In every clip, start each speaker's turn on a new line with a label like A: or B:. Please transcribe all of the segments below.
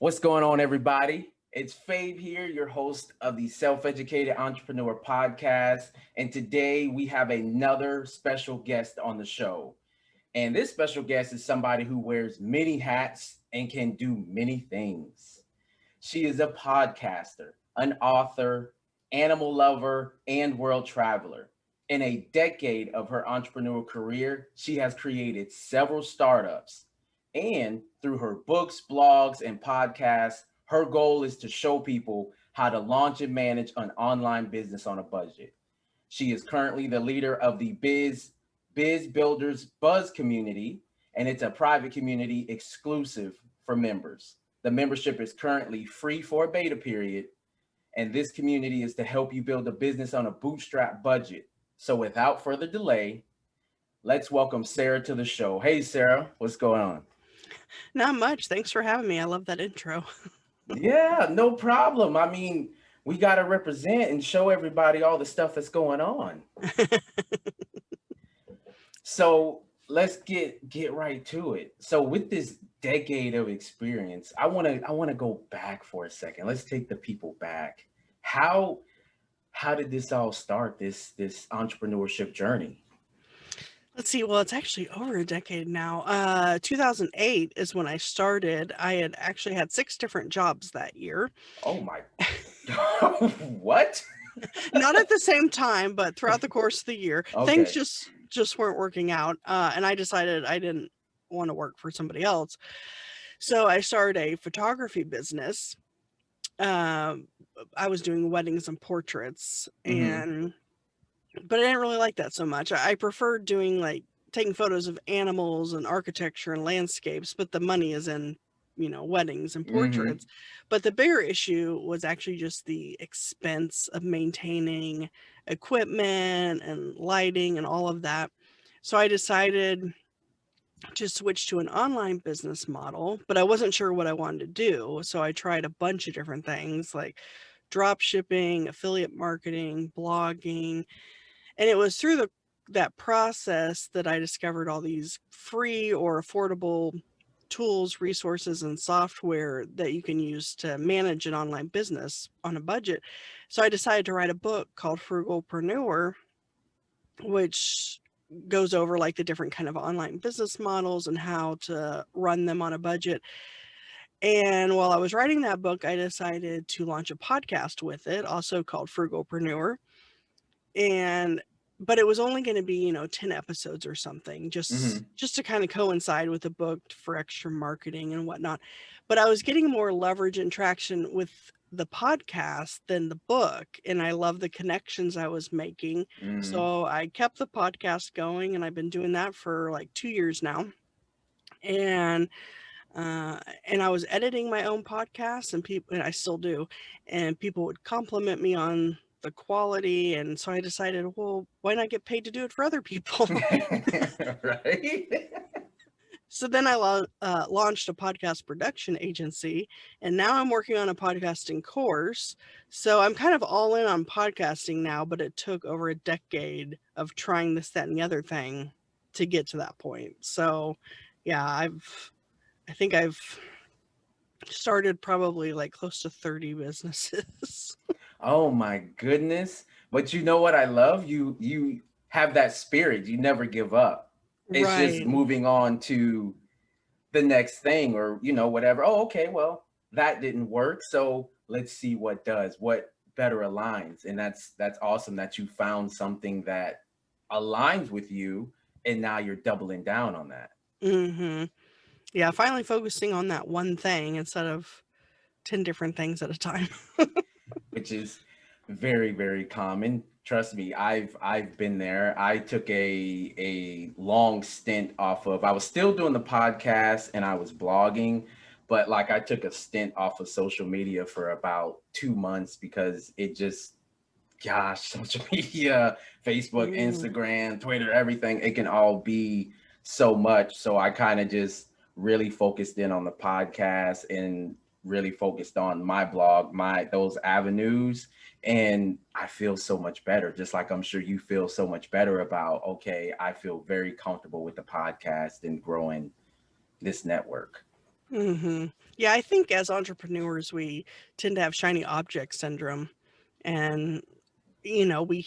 A: What's going on, everybody? It's Fabe here, your host of the Self-Educated Entrepreneur Podcast. And today we have another special guest on the show. And this special guest is somebody who wears many hats and can do many things. She is a podcaster, an author, animal lover, and world traveler. In a decade of her entrepreneurial career, she has created several startups. And through her books, blogs, and podcasts, her goal is to show people how to launch and manage an online business on a budget. She is currently the leader of the Biz Builders Buzz community, and it's a private community exclusive for members. The membership is currently free for a beta period, and this community is to help you build a business on a bootstrap budget. So without further delay, let's welcome Sarah to the show. Hey, Sarah, what's going on?
B: Not much. Thanks for having me. I love that intro.
A: Yeah, no problem. I mean, we got to represent and show everybody all the stuff that's going on. So let's get right to it. So with this decade of experience, I want to go back for a second. Let's take the people back. How how did this all start? This entrepreneurship journey?
B: Let's see. Well, it's actually over a decade now. 2008 is when I started. I had actually had six different jobs that year.
A: Oh my, what?
B: Not at the same time, but throughout the course of the year, things
A: Okay.
B: just weren't working out. And I decided I didn't want to work for somebody else. So I started a photography business. Um, I was doing weddings and portraits,
A: Mm-hmm.
B: and but I didn't really like that so much. I preferred doing like taking photos of animals and architecture and landscapes, but the money is in, weddings and
A: Mm-hmm.
B: portraits. But the bigger issue was actually just the expense of maintaining equipment and lighting and all of that. So I decided to switch to an online business model, but I wasn't sure what I wanted to do. So I tried a bunch of different things like drop shipping, affiliate marketing, blogging, and it was through the that process that I discovered all these free or affordable tools, resources, and software that you can use to manage an online business on a budget. So I decided to write a book called Frugalpreneur, which goes over like the different kind of online business models and how to run them on a budget. And while I was writing that book, I decided to launch a podcast with it, also called Frugalpreneur. And but it was only going to be 10 episodes or something, just
A: Mm-hmm.
B: just to kind of coincide with the book for extra marketing and whatnot. But I was getting more leverage and traction with the podcast than the book, and I love the connections I was making.
A: Mm-hmm.
B: So I kept the podcast going, and I've been doing that for like 2 years now. And uh, and I was editing my own podcast, and people, and I still do, and people would compliment me on the quality, and so I decided, well, why not get paid to do it for other people?
A: Right?
B: So then I launched a podcast production agency, and now I'm working on a podcasting course. So I'm kind of all in on podcasting now, but it took over a decade of trying this, that, and the other thing to get to that point. So yeah, I think I've started probably like close to 30 businesses.
A: Oh my goodness. But you know what I love? You have that spirit. You never give up. It's just
B: Right.
A: moving on to the next thing or whatever. Oh, okay, well, that didn't work. So let's see what does, what better aligns. And that's awesome that you found something that aligns with you and now you're doubling down on that,
B: Mhm. Yeah, finally focusing on that one thing instead of 10 different things at a time.
A: which is very, very common. Trust me, I've been there. I took a long stint off of. I was still doing the podcast and I was blogging, but like I took a stint off of social media for about 2 months because it just, gosh, social media, Facebook,
B: Mm.
A: Instagram, Twitter, everything, it can all be so much. So I kind of just really focused in on the podcast and really focused on my blog, my those avenues. And I feel so much better, just like I'm sure you feel so much better about, okay, I feel very comfortable with the podcast and growing this network.
B: Yeah, I think as entrepreneurs, we tend to have shiny object syndrome. And, we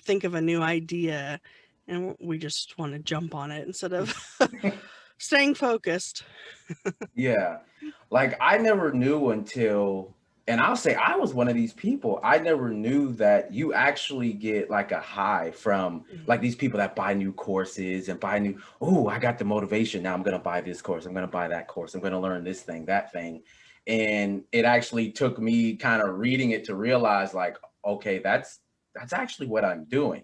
B: think of a new idea and we just want to jump on it instead of staying focused.
A: Yeah. Like I never knew until, and I'll say I was one of these people. I never knew that you actually get like a high from like
B: Mhm.
A: these people that buy new courses and buy new, oh, I got the motivation. Now I'm going to buy this course. I'm going to buy that course. I'm going to learn this thing, that thing. And it actually took me kind of reading it to realize like, okay, that's actually what I'm doing.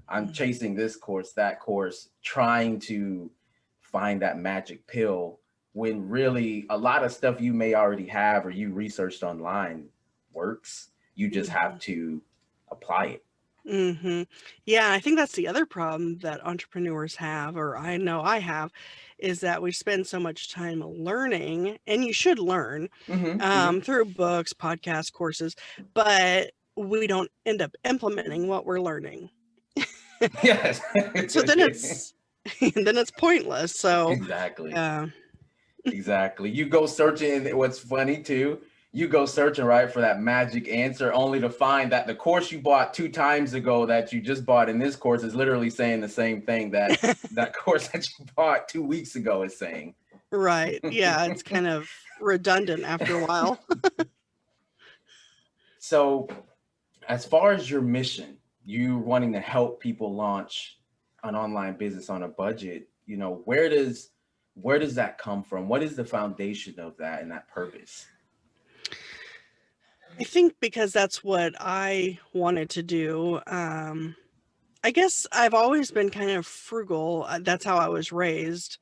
A: I'm
B: Mhm.
A: chasing this course, that course, trying to find that magic pill when really a lot of stuff you may already have or you researched online works. You just have
B: Mhm.
A: to apply it.
B: Mhm. Yeah, I think that's the other problem that entrepreneurs have, or I know I have, is that we spend so much time learning, and you should learn
A: Hmm. Hmm.
B: through books, podcasts, courses, but we don't end up implementing what we're learning.
A: Yes.
B: So then it's then it's pointless. So,
A: Exactly.
B: yeah.
A: Exactly. You go searching. What's funny too, you go searching right for that magic answer only to find that the course you bought 2 times ago that you just bought in this course is literally saying the same thing that that course that you bought 2 weeks ago is saying.
B: Right. Yeah, it's kind of redundant after a while.
A: So, as far as your mission, you wanting to help people launch an online business on a budget, where does that come from? What is the foundation of that and that purpose?
B: I think because that's what I wanted to do. I guess I've always been kind of frugal. That's how I was raised.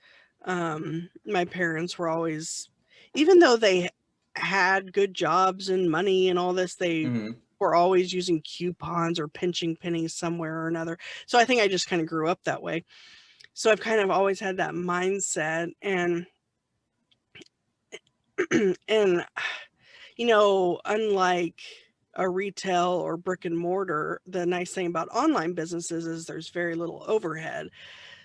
B: My parents were always, even though they had good jobs and money and all this, they
A: Hmm.
B: were always using coupons or pinching pennies somewhere or another. So I think I just kind of grew up that way. So I've kind of always had that mindset. And unlike a retail or brick and mortar, the nice thing about online businesses is there's very little overhead.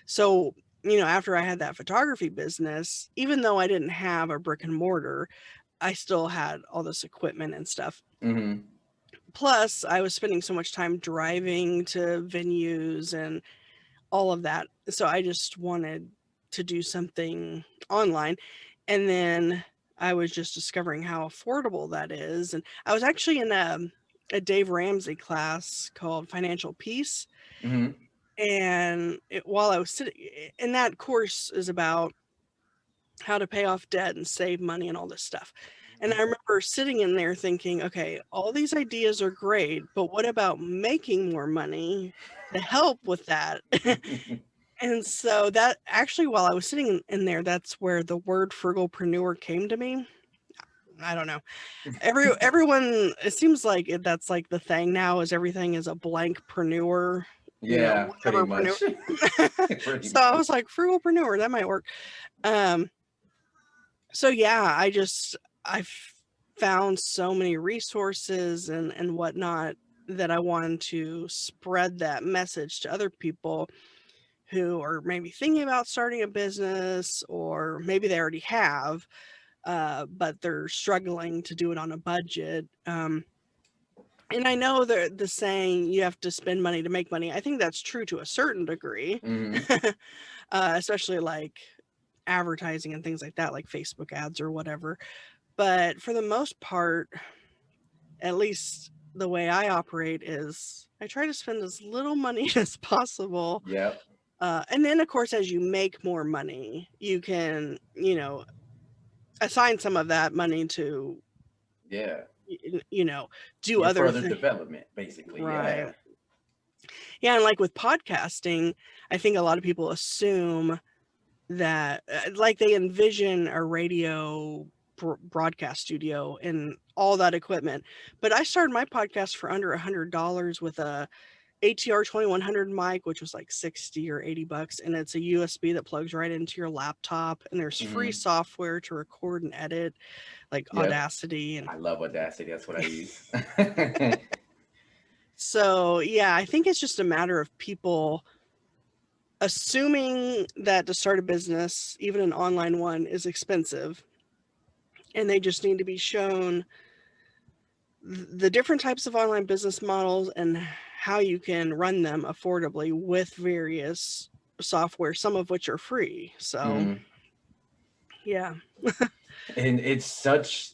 B: So, after I had that photography business, even though I didn't have a brick and mortar, I still had all this equipment and stuff.
A: Hmm.
B: Plus, I was spending so much time driving to venues and all of that. So I just wanted to do something online. And then I was just discovering how affordable that is. And I was actually in a Dave Ramsey class called Financial Peace.
A: Hmm.
B: And while I was sitting, and that course is about how to pay off debt and save money and all this stuff. And I remember sitting in there thinking, okay, all these ideas are great, but what about making more money to help with that? And so that actually, while I was sitting in there, that's where the word frugalpreneur came to me. I don't know. Everyone, it seems like that's like the thing now is everything is a blankpreneur,
A: Yeah, pretty
B: whateverpreneur.
A: much. Pretty
B: So I was
A: much.
B: like, frugalpreneur, that might work. Um, so yeah, I've found so many resources and whatnot that I wanted to spread that message to other people who are maybe thinking about starting a business, or maybe they already have, but they're struggling to do it on a budget. And I know the saying you have to spend money to make money. I think that's true to a certain degree,
A: Hmm.
B: especially like advertising and things like that, like Facebook ads or whatever. But for the most part, at least the way I operate is I try to spend as little money as possible.
A: Yep.
B: And then, of course, as you make more money, you can, assign some of that money to,
A: Yeah.
B: y- you know, do
A: Your
B: other
A: further
B: things.
A: development, basically.
B: Right.
A: Yeah.
B: Yeah. And like with podcasting, I think a lot of people assume that, like, they envision a radio broadcast studio and all that equipment. But I started my podcast for under $100 with a ATR 2100 mic, which was like 60 or 80 bucks. And it's a USB that plugs right into your laptop. And there's free
A: Hmm.
B: software to record and edit, like
A: Yep.
B: Audacity. And
A: I love Audacity. That's what I use.
B: so, yeah, I think it's just a matter of people assuming that to start a business, even an online one, is expensive, and they just need to be shown the different types of online business models and how you can run them affordably with various software, some of which are free. So,
A: Mhm.
B: yeah.
A: And it's such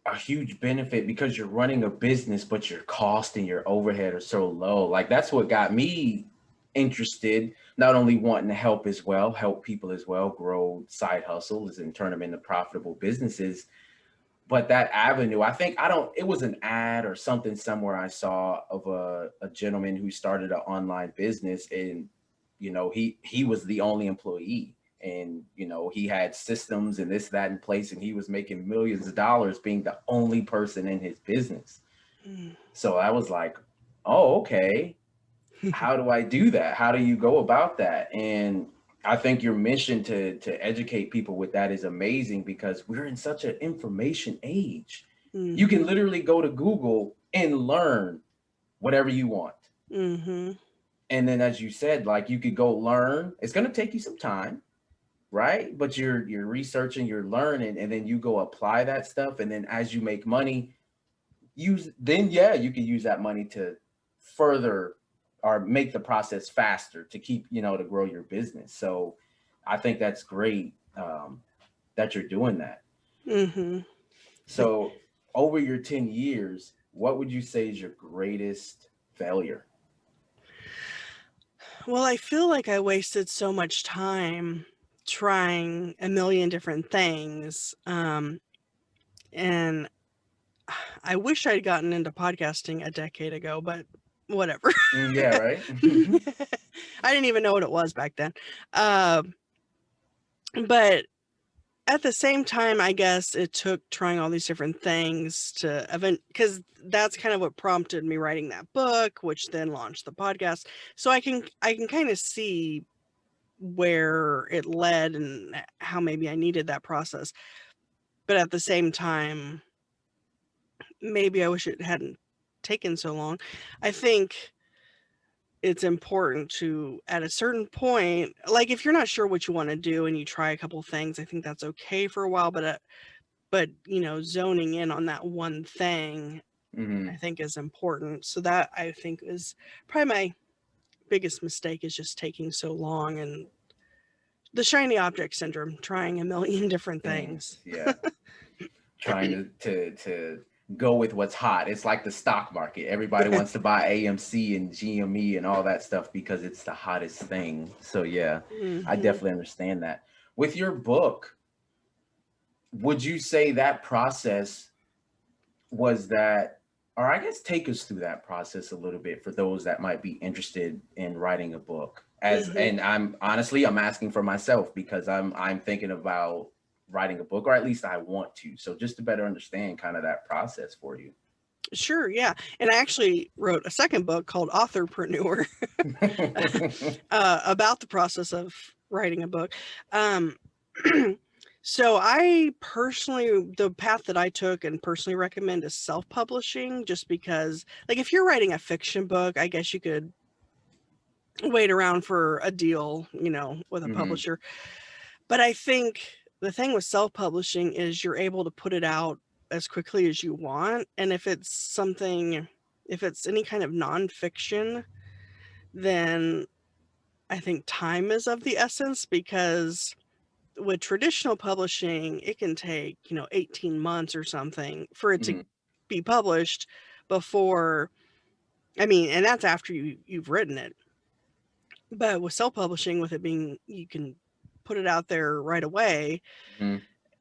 A: a huge benefit because you're running a business, but your cost and your overhead are so low. Like that's what got me interested, not only wanting to help as well, help people as well, grow side hustles and turn them into profitable businesses. But that avenue, I think, I don't, it was an ad or something somewhere I saw of a gentleman who started an online business, and he was the only employee, and he had systems and this that in place, and he was making millions of dollars being the only person in his business.
B: Mm.
A: So I was like, oh, okay, how do I do that? How do you go about that? And I think your mission to educate people with that is amazing, because we're in such an information age. You can
B: Mhm.
A: literally go to Google and learn whatever you want.
B: Mhm.
A: And then, as you said, like, you could go learn. It's going to take you some time, right? But you're researching, you're learning, and then you go apply that stuff. And then as you make money, yeah, you can use that money to further or make the process faster to keep, to grow your business. So I think that's great, that you're doing that.
B: Mhm.
A: So over your 10 years, what would you say is your greatest failure?
B: Well, I feel like I wasted so much time trying a million different things. And I wish I'd gotten into podcasting a decade ago, but whatever.
A: Yeah, right.
B: I didn't even know what it was back then. Um, but at the same time, I guess it took trying all these different things to because that's kind of what prompted me writing that book, which then launched the podcast. So I can kind of see where it led and how maybe I needed that process. But at the same time, maybe I wish it hadn't taken so long. I think it's important to, at a certain point, like if you're not sure what you want to do and you try a couple things, I think that's okay for a while. But zoning in on that one thing, I
A: Hmm.
B: think is important. So that I think is probably my biggest mistake, is just taking so long, and the shiny object syndrome, trying a million different things.
A: Things, yeah. Trying to go with what's hot. It's like the stock market. Everybody wants to buy AMC and GME and all that stuff because it's the hottest thing. So yeah, I
B: Hmm.
A: definitely understand that. With your book, would you say that process was that, or I guess take us through that process a little bit for those that might be interested in writing a book.
B: Hmm.
A: And I'm asking for myself because I'm thinking about writing a book, or at least I want to. So just to better understand kind of that process for you.
B: Sure, yeah. And I actually wrote a second book called Authorpreneur, about the process of writing a book. Um, so I personally, the path that I took and personally recommend is self-publishing, just because, like, if you're writing a fiction book, I guess you could wait around for a deal, with a
A: Hmm.
B: publisher. But I think the thing with self-publishing is you're able to put it out as quickly as you want. And if it's any kind of nonfiction, then I think time is of the essence, because with traditional publishing, it can take, 18 months or something for it to
A: Hmm.
B: be published before, I mean, and that's after you've written it. But with self-publishing, with it being, you can put it out there right away,
A: Hmm.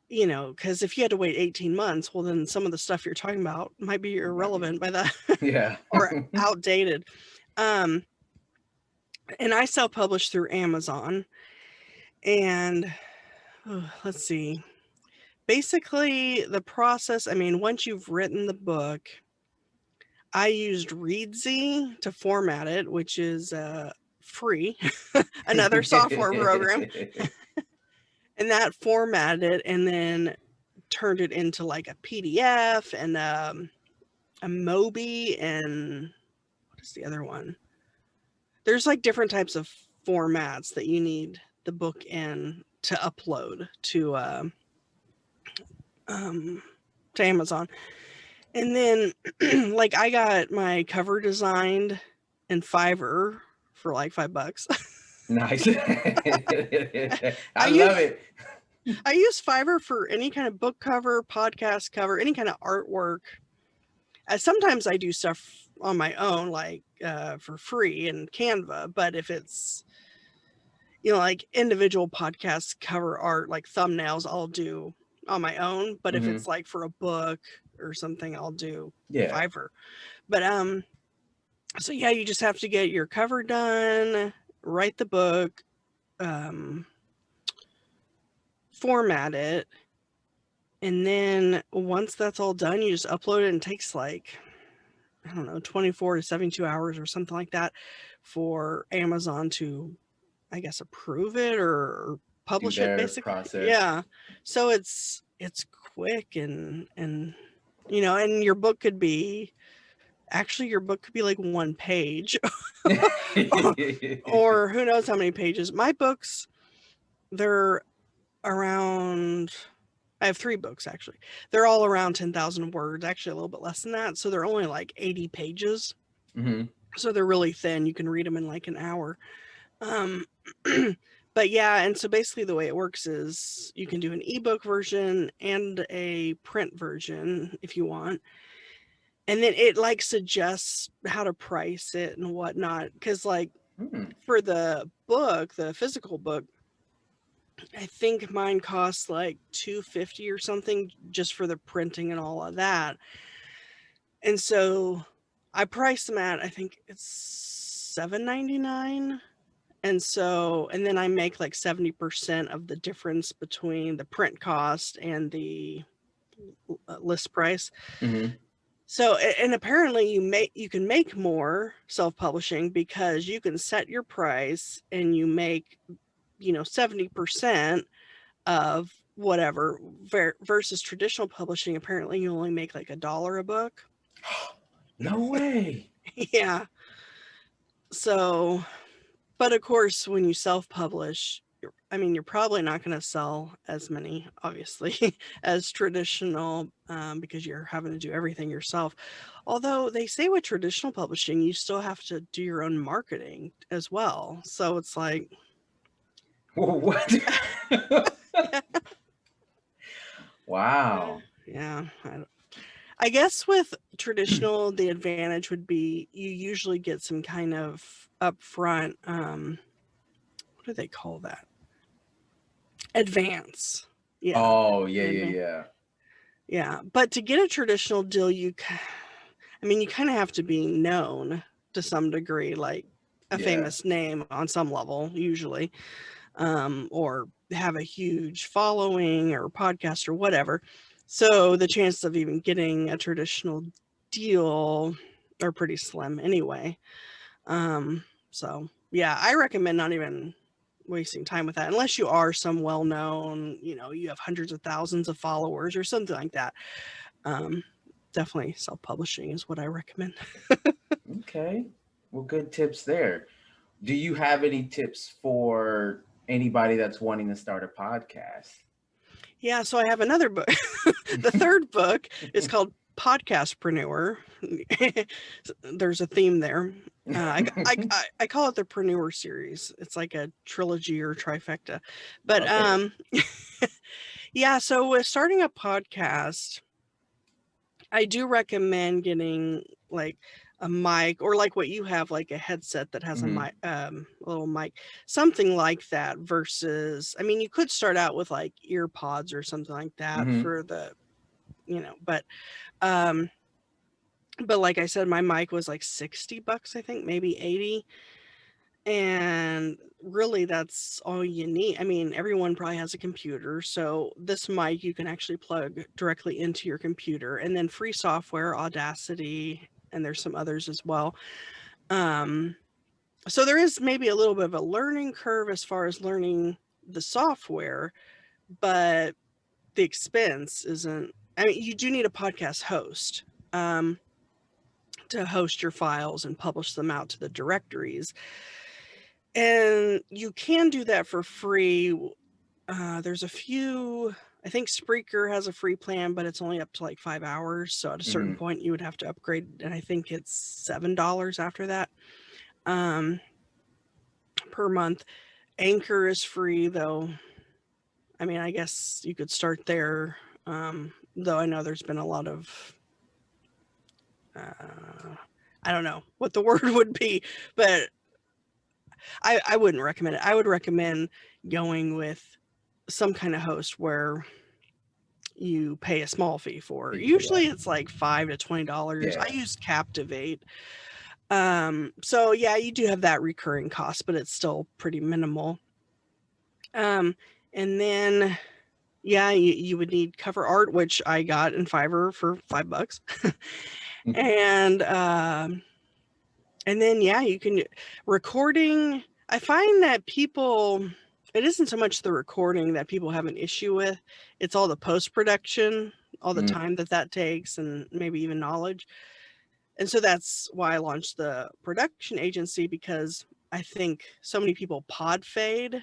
B: because if you had to wait 18 months, well, then some of the stuff you're talking about might be
A: Might be,
B: irrelevant by that,
A: yeah.
B: or outdated. Um, and I self-published through Amazon, and let's see. Basically, the process, I mean, once you've written the book, I used Readsy to format it, which is free, another software program, and that formatted it and then turned it into like a PDF and a Mobi, and what is the other one? There's like different types of formats that you need the book in to upload to Amazon. And then like I got my cover designed in Fiverr for like $5.
A: Nice.
B: I
A: I love
B: use
A: it.
B: I use Fiverr for any kind of book cover, podcast cover, any kind of artwork. Sometimes I do stuff on my own, like for free in Canva. But if it's, you know, like individual podcast cover art, like thumbnails, I'll do on my own. But if
A: Mhm.
B: it's like for a book or something, I'll do
A: Yeah.
B: Fiverr. But so yeah, you just have to get your cover done, write the book, format it, and then once that's all done, you just upload it, and it takes like, I don't know, 24 to 72 hours or something like that for Amazon to, I guess, approve it or
A: Do
B: publish it
A: their
B: basically.
A: process.
B: Yeah. So it's quick and you know, and your book could be, actually your book could be like one page or who knows how many pages. My books, they're around, I have 3 books actually. They're all around 10,000 words, actually a little bit less than that. So they're only like 80 pages.
A: Mhm.
B: So they're really thin. You can read them in like an hour. Um, but yeah, and so basically the way it works is you can do an ebook version and a print version if you want. And then it like suggests how to price it and whatnot. Cause like
A: Mm.
B: for the book, the physical book, I think mine costs like $250 or something just for the printing and all of that. And so I priced them at, I think it's $7.99. And so, and then I make like 70% of the difference between the print cost and the list price.
A: Mhm.
B: So, and apparently you can make more self-publishing because you can set your price and you make, you know, 70% of whatever versus traditional publishing. Apparently you only make like $1 a book.
A: No way.
B: Yeah. So, but of course, when you self-publish, I mean, you're probably not going to sell as many, obviously, as traditional because you're having to do everything yourself. Although they say with traditional publishing, you still have to do your own marketing as well. So it's like,
A: What? Wow.
B: yeah. I guess with traditional, the advantage would be you usually get some kind of upfront, what do they call that? Advance. Yeah.
A: Oh, yeah,
B: an
A: yeah,
B: advan-
A: yeah.
B: Yeah. But to get a traditional deal, I mean, you kind of have to be known to some degree, like a
A: Yeah.
B: famous name on some level, usually, or have a huge following or podcast or whatever. So the chances of even getting a traditional deal are pretty slim anyway. So yeah, I recommend not even wasting time with that unless you are some well-known, you know, you have hundreds of thousands of followers or something like that. Um, Definitely self-publishing is what I recommend.
A: Okay. Well, good tips there. Do you have any tips for anybody that's wanting to start a podcast?
B: Yeah, so I have another book. The third book is called Podcastpreneur. There's a theme there. I call it the Preneur series. It's like a trilogy or trifecta. But
A: Okay.
B: yeah, so with starting a podcast, I do recommend getting like a mic or like what you have, like a headset that has a
A: Mhm.
B: mic, a little mic, something like that. Versus, I mean, you could start out with like ear pods or something like that
A: Mhm.
B: for the, you know, um, but like I said, my mic was like $60, I think, maybe 80. And really, that's all you need. I mean, everyone probably has a computer. So this mic you can actually plug directly into your computer, and then free software, Audacity, and there's some others as well. Um, so there is maybe a little bit of a learning curve as far as learning the software, but the expense isn't. I mean, you do need a podcast host to host your files and publish them out to the directories. And you can do that for free. There's a few, I think Spreaker has a free plan, but it's only up to like 5 hours. So at a certain point, you would have to upgrade, and I think it's $7 after that per month. Anchor is free, though. I mean, I guess you could start there, though I know there's been a lot of, I don't know what the word would be, but I wouldn't recommend it. I would recommend going with some kind of host where you pay a small fee for. Usually it's like $5 to $20. I used Captivate. So yeah, you do have that recurring cost, but it's still pretty minimal. And then yeah, you would need cover art, which I got in Fiverr for $5. And then yeah, you can recording. I find that people, it isn't so much the recording that people have an issue with. It's all the post-production, all the time that takes, and maybe even knowledge. And so that's why I launched the production agency, because I think so many people pod fade,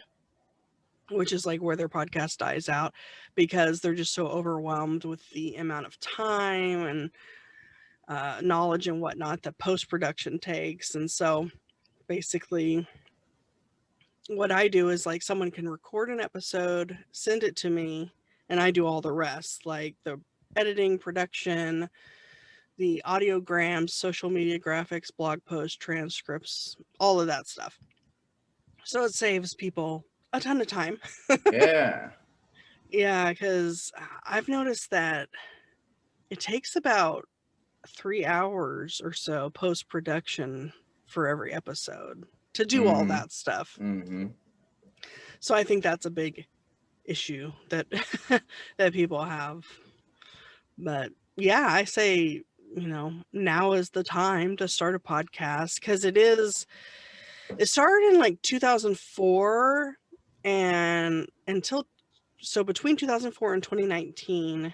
B: which is like where their podcast dies out, because they're just so overwhelmed with the amount of time and knowledge and whatnot that post-production takes. And so basically what I do is, like, someone can record an episode, send it to me, and I do all the rest, like the editing, production, the audiograms, social media graphics, blog posts, transcripts, all of that stuff. So it saves people a ton of time.
A: Yeah.
B: Yeah, because I've noticed that it takes about 3 hours or so post-production for every episode to do all that stuff. So I think that's a big issue that that people have. But yeah, I say, now is the time to start a podcast, because it started in like 2004, and so between 2004 and 2019,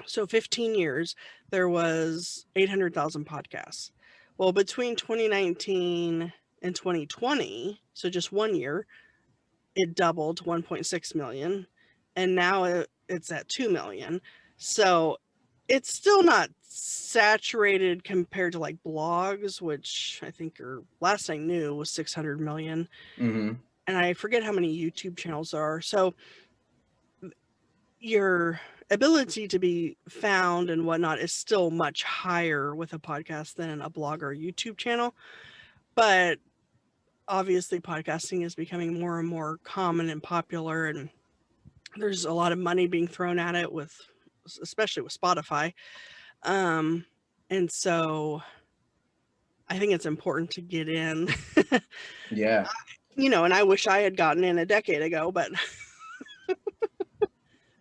B: so 15 years, there was 800,000 podcasts. Well, between 2019 and 2020, so just 1 year, it doubled to 1.6 million, and now it's at 2 million. So it's still not saturated compared to like blogs, which I think last I knew was 600 million. And I forget how many YouTube channels there are. So your ability to be found and whatnot is still much higher with a podcast than a blog or a YouTube channel. But obviously podcasting is becoming more and more common and popular, and there's a lot of money being thrown at it, especially with Spotify. And so I think it's important to get in.
A: Yeah.
B: And I wish I had gotten in a decade ago, but I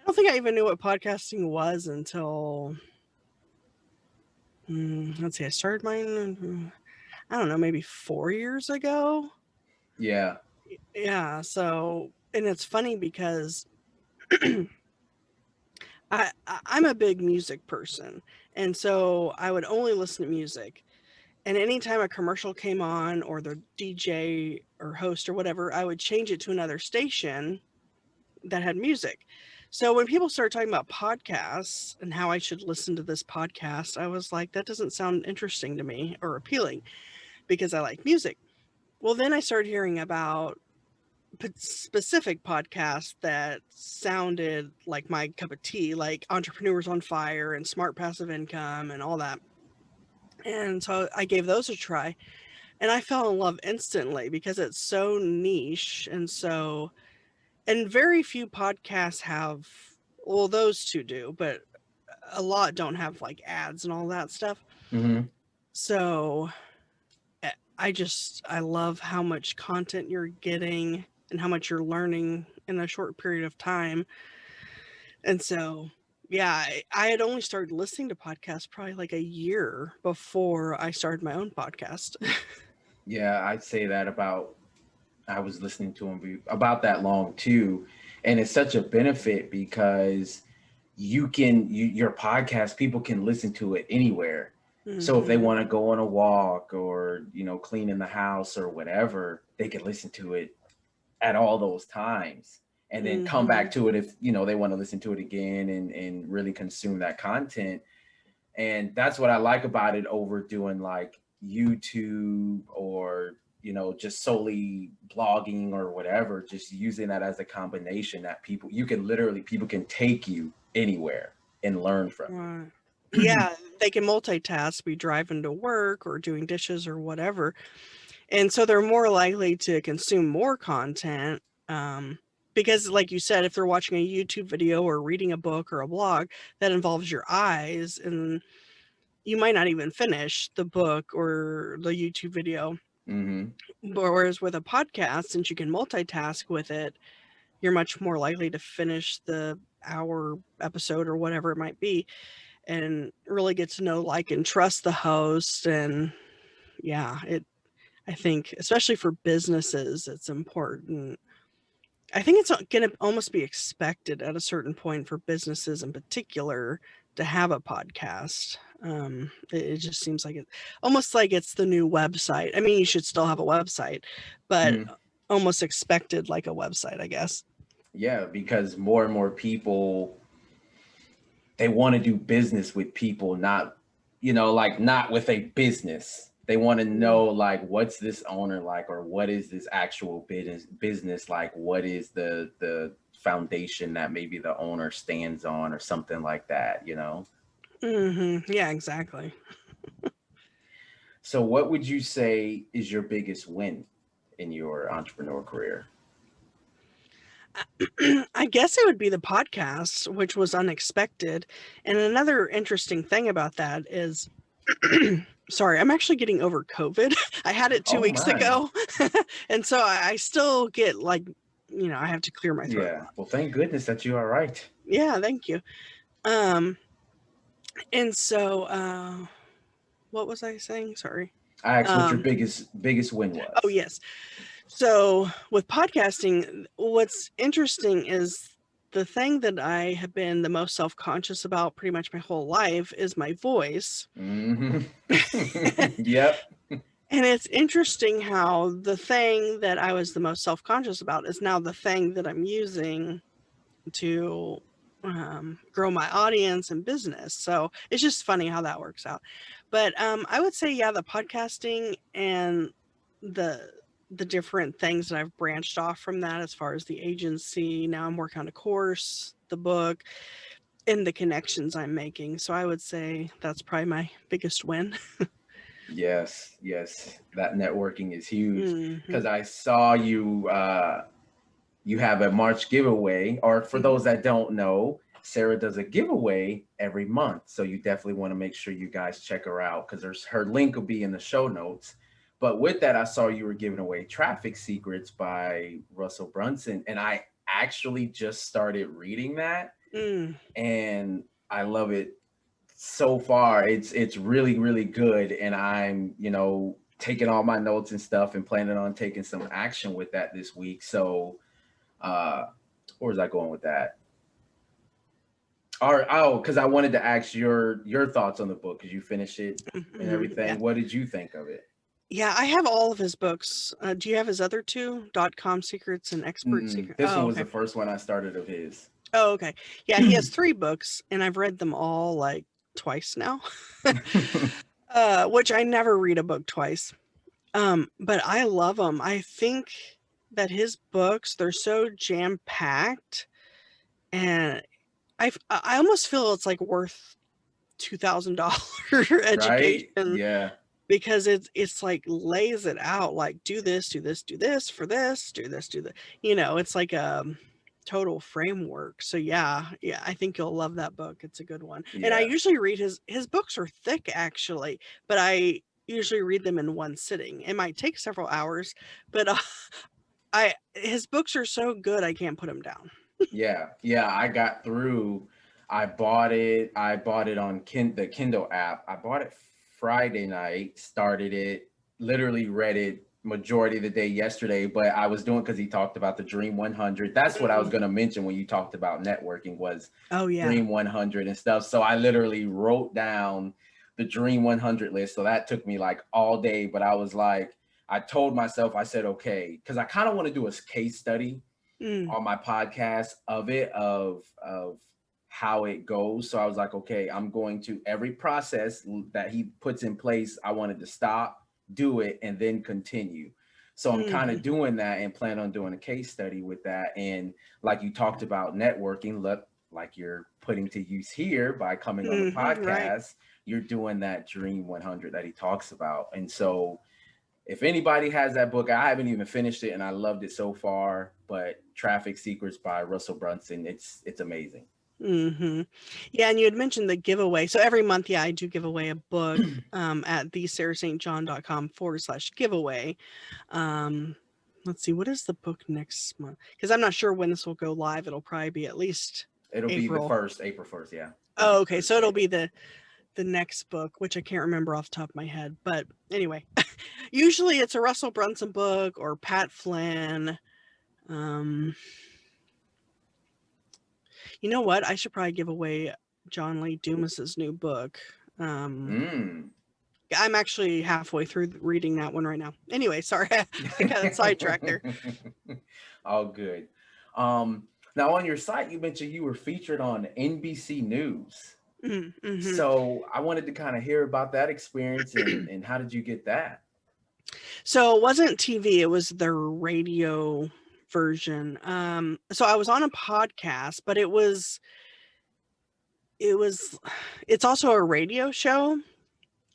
B: don't think I even knew what podcasting was until, let's see, I started mine, I don't know, maybe 4 years ago.
A: Yeah.
B: Yeah. So, and it's funny because I'm a big music person. And so I would only listen to music. And anytime a commercial came on, or the DJ or host or whatever, I would change it to another station that had music. So when people started talking about podcasts and how I should listen to this podcast, I was like, that doesn't sound interesting to me or appealing, because I like music. Well, then I started hearing about specific podcasts that sounded like my cup of tea, like Entrepreneurs on Fire and Smart Passive Income and all that. And so I gave those a try, and I fell in love instantly, because it's so niche. And very few podcasts have, well, those two do, but a lot don't have like ads and all that stuff. So I love how much content you're getting and how much you're learning in a short period of time. And so, yeah, I had only started listening to podcasts probably like a year before I started my own podcast.
A: Yeah, I'd say that I was listening to them about that long too. And it's such a benefit, because your podcast, people can listen to it anywhere. So if they
B: Mhm.
A: want to go on a walk or, cleaning the house or whatever, they can listen to it at all those times and then come back
B: Mhm.
A: to it if, they want to listen to it again and really consume that content. And that's what I like about it over doing like YouTube or, just solely blogging or whatever, just using that as a combination that people can take you anywhere and learn from
B: Right.
A: you.
B: Yeah, they can multitask, be driving to work or doing dishes or whatever. And so they're more likely to consume more content. Because, like you said, if they're watching a YouTube video or reading a book or a blog that involves your eyes, and you might not even finish the book or the YouTube video.
A: Hmm.
B: Whereas with a podcast, since you can multitask with it, you're much more likely to finish the hour episode or whatever it might be and really get to know, like, and trust the host. And yeah, I think, especially for businesses, it's important. I think it's going to almost be expected at a certain point for businesses in particular to have a podcast. It just seems like it, almost like it's the new website. I mean, you should still have a website, but
A: Hmm.
B: almost expected like a website, I guess.
A: Yeah, because more and more people, they want to do business with people, not, like not with a business. They want to
B: Mm.
A: know like what's this owner like, or what is this actual business like? What is the foundation that maybe the owner stands on, or something like that.
B: Yeah, exactly.
A: So what would you say is your biggest win in your entrepreneur career?
B: I guess it would be the podcast, which was unexpected. And another interesting thing about that is, sorry, I'm actually getting over COVID. I had it 2
A: Oh
B: weeks
A: my.
B: ago. And so I still get like, I have to clear my throat a
A: Yeah.
B: lot.
A: Well, thank goodness that you are right.
B: Yeah, thank you. Um, and so what was I saying? Sorry.
A: I asked what your
B: Um,
A: biggest win
B: oh
A: was.
B: yes. So with podcasting, what's interesting is the thing that I have been the most self-conscious about pretty much my whole life is my voice.
A: Hmm. Yep.
B: And it's interesting how the thing that I was the most self-conscious about is now the thing that I'm using to grow my audience and business. So it's just funny how that works out. But I would say, yeah, the podcasting and the the different things that I've branched off from that, as far as the agency. Now I'm working on a course, the book, and the connections I'm making. So I would say that's probably my biggest win.
A: Yes, yes. That networking is huge
B: Hmm.
A: because I saw you have a March giveaway, or for
B: Hmm.
A: those that don't know, Sarah does a giveaway every month. So you definitely want to make sure you guys check her out because there's her link will be in the show notes. But with that, I saw you were giving away Traffic Secrets by Russell Brunson, and I actually just started reading that,
B: Mm.
A: and I love it so far. It's really really good, and I'm taking all my notes and stuff and planning on taking some action with that this week. So uh where was I going with that? Or oh, because I wanted to ask your thoughts on the book because you finished it and
B: Yeah.
A: everything. What did you think of it?
B: Yeah, I have all of his books. Do you have his other two? .com Secrets and Expert
A: Mm-mm.
B: Secret.
A: This
B: Oh,
A: one was
B: okay.
A: the first one I started of his.
B: Oh, okay. Yeah, he has 3 books, and I've read them all, like, twice now. Which I never read a book twice. But I love them. I think that his books, they're so jam-packed, and I almost feel it's, like, worth $2,000
A: Right?
B: education,
A: Yeah.
B: because it's like lays it out like, do this, do this, do this for this, do this, do that. It's like a total framework. So yeah, I think you'll love that book. It's a good one. And I
A: Yeah.
B: usually read his books are thick actually, but I usually read them in one sitting. It might take several hours, but I his books are so good I can't put them down.
A: Yeah. Yeah. I got through. I bought it on the Kindle app. I bought it Friday night, started it, literally read it majority of the day yesterday, but I was doing because he talked about the Dream 100. That's what I was
B: Mm.
A: going to mention when you talked about networking was
B: Oh yeah.
A: Dream 100 and stuff. So I literally wrote down the Dream 100 list. So that took me like all day, but I was like, I told myself, I said, okay, because I kind of want to do a case study on my podcast of how it goes. So I was like, okay, I'm going to every process that he puts in place, I wanted to stop, do it, and then continue. So I'm kind of doing that and plan on doing a case study with that. And like you talked about networking, look, like you're putting to use here by coming on the podcast,
B: right.
A: you're doing that Dream 100 that he talks about. And so if anybody has that book, I haven't even finished it and I loved it so far, but Traffic Secrets by Russell Brunson, it's amazing.
B: Yeah, and you had mentioned the giveaway. So every month, yeah, I do give away a book at thesarahstjohn.com/giveaway. Let's see, what is the book next month? Because I'm not sure when this will go live. It'll probably be at least
A: It'll be
B: April.
A: April 1st, yeah.
B: Oh, okay. So it'll be the next book, which I can't remember off the top of my head. But anyway, usually it's a Russell Brunson book or Pat Flynn. You know what? I should probably give away John Lee Dumas's new book. I'm actually halfway through reading that one right now. Anyway, sorry, I got sidetracked there.
A: All good. Now on your site, you mentioned you were featured on NBC News. So I wanted to kind of hear about that experience and how did you get that?
B: So it wasn't TV, it was the radio version. So I was on a podcast, but it's also a radio show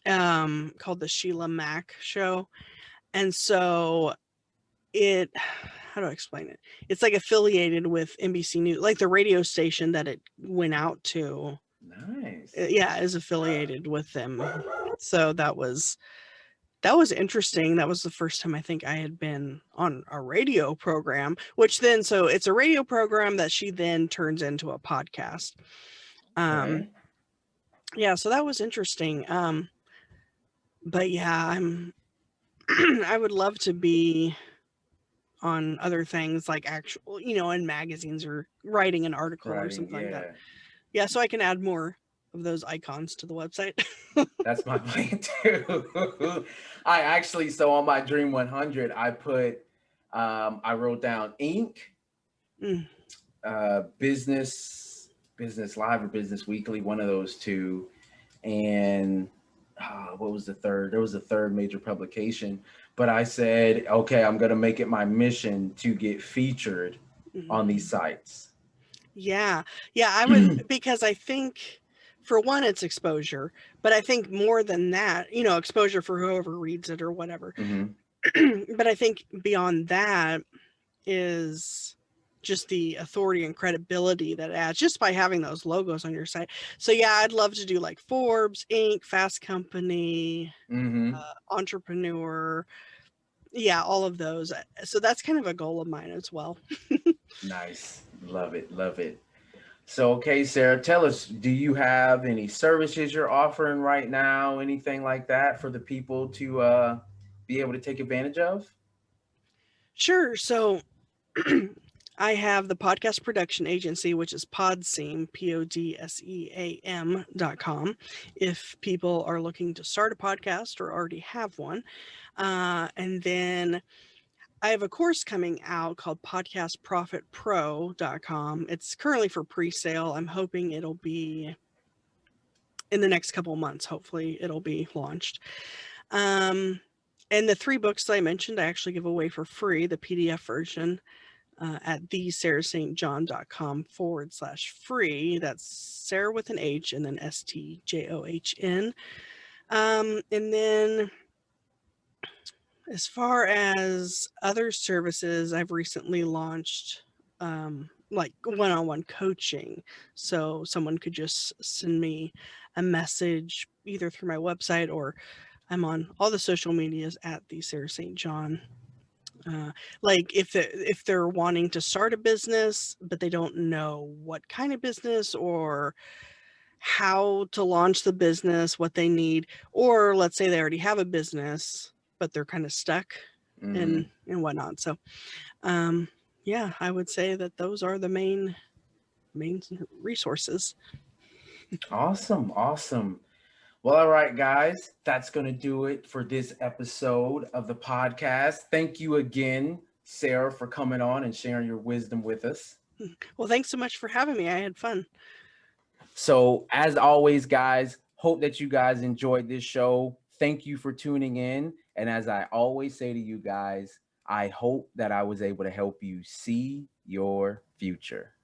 B: called the Sheila Mack Show. And so how do I explain it? It's like affiliated with NBC News, like the radio station that it went out to.
A: Nice.
B: Yeah, is affiliated with them. So that was interesting. That was the first time I think I had been on a radio program, which then, so it's a radio program that she then turns into a podcast.
A: Okay.
B: Yeah, so that was interesting. But yeah, I would love to be on other things like actual, in magazines or writing an article or something like that. Yeah, so I can add more of those icons to the website.
A: That's my plan too. I actually, so on my Dream 100, I put, I wrote down Inc., Business Live or Business Weekly, one of those two. And what was the third? There was a third major publication, but I said, okay, I'm going to make it my mission to get featured on these sites.
B: Yeah, I would, because I think for one, it's exposure, but I think more than that, exposure for whoever reads it or whatever. But I think beyond that is just the authority and credibility that it adds just by having those logos on your site. So yeah, I'd love to do like Forbes, Inc., Fast Company, Entrepreneur. Yeah, all of those. So that's kind of a goal of mine as well.
A: Nice. Love it. Love it. So, okay, Sarah, tell us, do you have any services you're offering right now? Anything like that for the people to be able to take advantage of?
B: Sure. So I have the podcast production agency, which is Podseam, PODSEAM.com. If people are looking to start a podcast or already have one. And then I have a course coming out called podcastprofitpro.com. It's currently for pre-sale. I'm hoping it'll be in the next couple of months. Hopefully it'll be launched. And the 3 books that I mentioned, I actually give away for free, the PDF version at thesarahstjohn.com/free. That's Sarah with an H and then STJOHN. And then as far as other services, I've recently launched like one-on-one coaching. So someone could just send me a message either through my website, or I'm on all the social medias at the Sarah St. John. Like if they're wanting to start a business, but they don't know what kind of business or how to launch the business, what they need, or let's say they already have a business, but they're kind of stuck and whatnot. So, yeah, I would say that those are the main resources.
A: Awesome. Well, all right, guys, that's going to do it for this episode of the podcast. Thank you again, Sarah, for coming on and sharing your wisdom with us.
B: Well, thanks so much for having me. I had fun.
A: So, as always, guys, hope that you guys enjoyed this show. Thank you for tuning in. And as I always say to you guys, I hope that I was able to help you see your future.